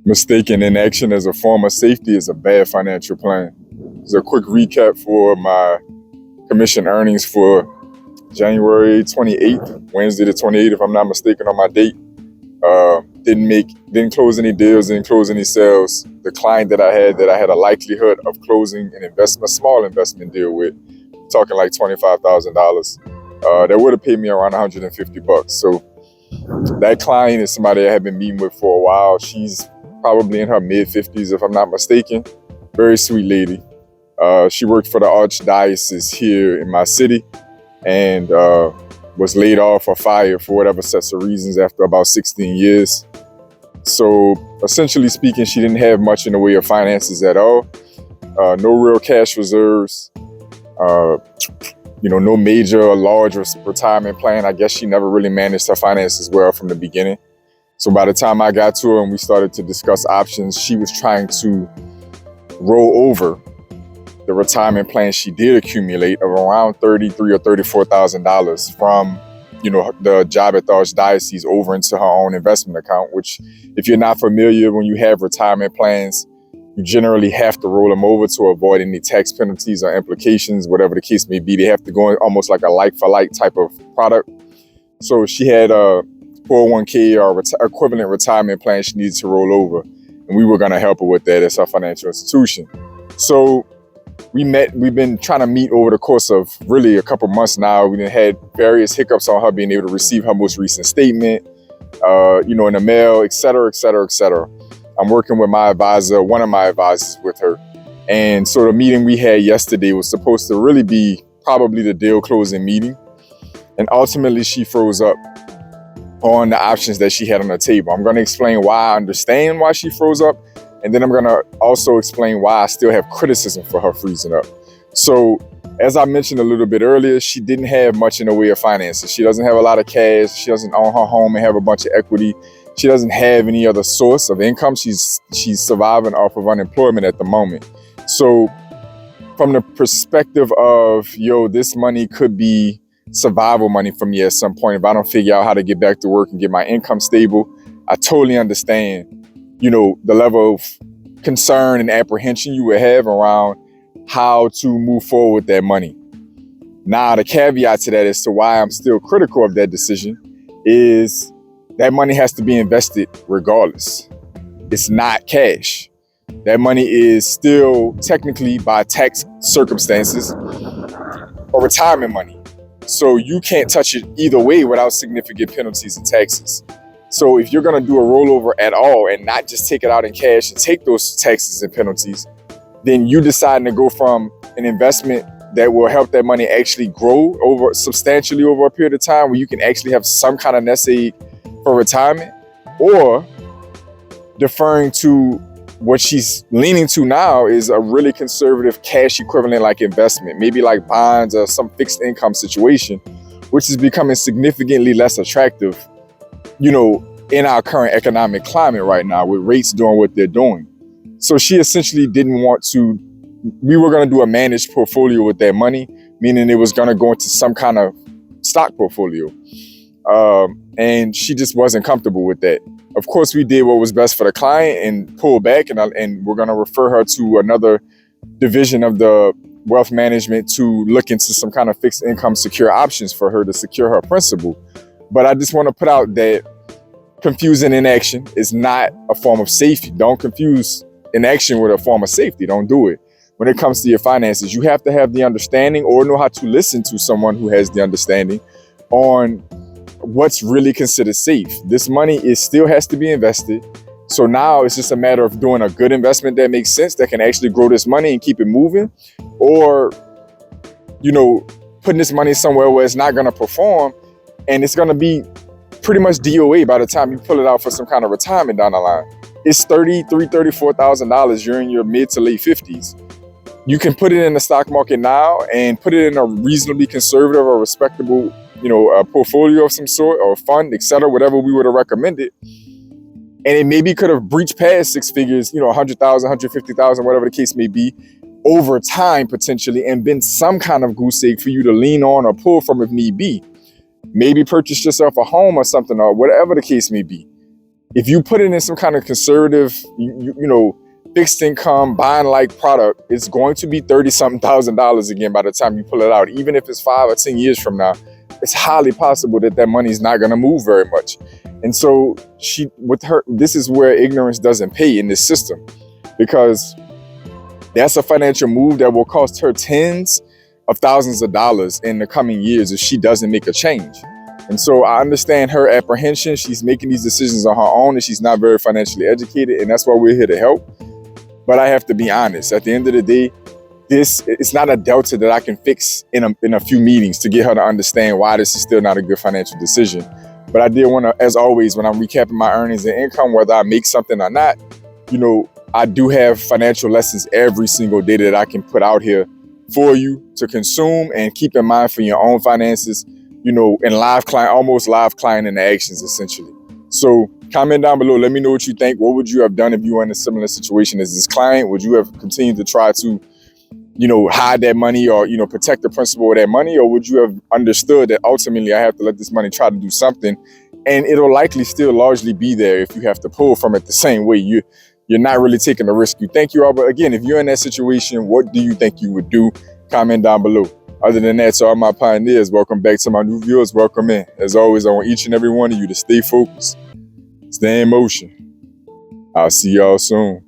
Mistaking inaction as a form of safety is a bad financial plan. As a quick recap for my commission earnings for January 28th, Wednesday the 28th, if I'm not mistaken on my date. Didn't close any deals, didn't close any sales. The client that I had a likelihood of closing a small investment deal with, talking like $25,000, that would have paid me around $150. So that client is somebody I have been meeting with for a while. She's probably in her mid-50s, if I'm not mistaken. Very sweet lady. She worked for the Archdiocese here in my city and was laid off or fired for whatever sets of reasons after about 16 years. So essentially speaking, she didn't have much in the way of finances at all. No real cash reserves. No major or large retirement plan. I guess she never really managed her finances well from the beginning. So by the time I got to her and we started to discuss options, she was trying to roll over the retirement plan she did accumulate of around $33,000 or $34,000 from, the job at the Archdiocese over into her own investment account, which, if you're not familiar, when you have retirement plans, you generally have to roll them over to avoid any tax penalties or implications, whatever the case may be. They have to go in almost like a like-for-like type of product. So she had a 401k or equivalent retirement plan she needed to roll over, and we were going to help her with that as her financial institution. So we've been trying to meet over the course of really a couple months now. We had various hiccups on her being able to receive her most recent statement, in the mail, et cetera, et cetera, et cetera. I'm working with my advisor, one of my advisors with her. And so the meeting we had yesterday was supposed to really be probably the deal closing meeting. And ultimately she froze up on the options that she had on the table. I'm going to explain why I understand why she froze up. And then I'm going to also explain why I still have criticism for her freezing up. So as I mentioned a little bit earlier, she didn't have much in the way of finances. She doesn't have a lot of cash. She doesn't own her home and have a bunch of equity. She doesn't have any other source of income. She's surviving off of unemployment at the moment. So from the perspective of, this money could be survival money for me at some point. If I don't figure out how to get back to work and get my income stable, I totally understand, the level of concern and apprehension you would have around how to move forward with that money. Now, the caveat to that as to why I'm still critical of that decision is that money has to be invested regardless. It's not cash. That money is still technically, by tax circumstances, a retirement money. So you can't touch it either way without significant penalties and taxes. So if you're going to do a rollover at all and not just take it out in cash and take those taxes and penalties, then you deciding to go from an investment that will help that money actually grow substantially over a period of time where you can actually have some kind of nest egg for retirement, or deferring to what she's leaning to now is a really conservative cash equivalent like investment, maybe like bonds or some fixed income situation, which is becoming significantly less attractive, in our current economic climate right now with rates doing what they're doing. So she essentially didn't want to, we were going to do a managed portfolio with that money, meaning it was going to go into some kind of stock portfolio. And she just wasn't comfortable with that. Of course, we did what was best for the client and pulled back, and we're going to refer her to another division of the wealth management to look into some kind of fixed income secure options for her to secure her principal. But I just want to put out that confusing inaction is not a form of safety. Don't confuse inaction with a form of safety. Don't do it. When it comes to your finances, you have to have the understanding or know how to listen to someone who has the understanding on what's really considered safe. This money still has to be invested. So now it's just a matter of doing a good investment that makes sense, that can actually grow this money and keep it moving, or, putting this money somewhere where it's not going to perform and it's going to be pretty much DOA by the time you pull it out for some kind of retirement down the line. It's $33,000, $34,000. You're in your mid to late 50s. You can put it in the stock market now and put it in a reasonably conservative or respectable, a portfolio of some sort or fund, etc., whatever we would have recommended. And it maybe could have breached past six figures, 100,000, 150,000, whatever the case may be, over time potentially, and been some kind of goose egg for you to lean on or pull from if need be. Maybe purchase yourself a home or something, or whatever the case may be. If you put it in some kind of conservative, fixed income, buying like product, it's going to be $30-something thousand again by the time you pull it out. Even if it's 5 or 10 years from now, it's highly possible that money is not going to move very much. And so this is where ignorance doesn't pay in this system, because that's a financial move that will cost her tens of thousands of dollars in the coming years if she doesn't make a change. And so I understand her apprehension. She's making these decisions on her own and she's not very financially educated, and that's why we're here to help. But I have to be honest, at the end of the day, it's not a delta that I can fix in a few meetings to get her to understand why this is still not a good financial decision. But I did want to, as always, when I'm recapping my earnings and income, whether I make something or not, I do have financial lessons every single day that I can put out here for you to consume and keep in mind for your own finances, in almost live client interactions, essentially. So comment down below. Let me know what you think. What would you have done if you were in a similar situation as this client? Would you have continued to try to, hide that money or, protect the principal of that money? Or would you have understood that ultimately I have to let this money try to do something, and it'll likely still largely be there if you have to pull from it the same way? You're not really taking the risk you think you are. But again, if you're in that situation, what do you think you would do? Comment down below. Other than that, to all my pioneers, welcome back. To my new viewers, welcome in. As always, I want each and every one of you to stay focused, stay in motion. I'll see y'all soon.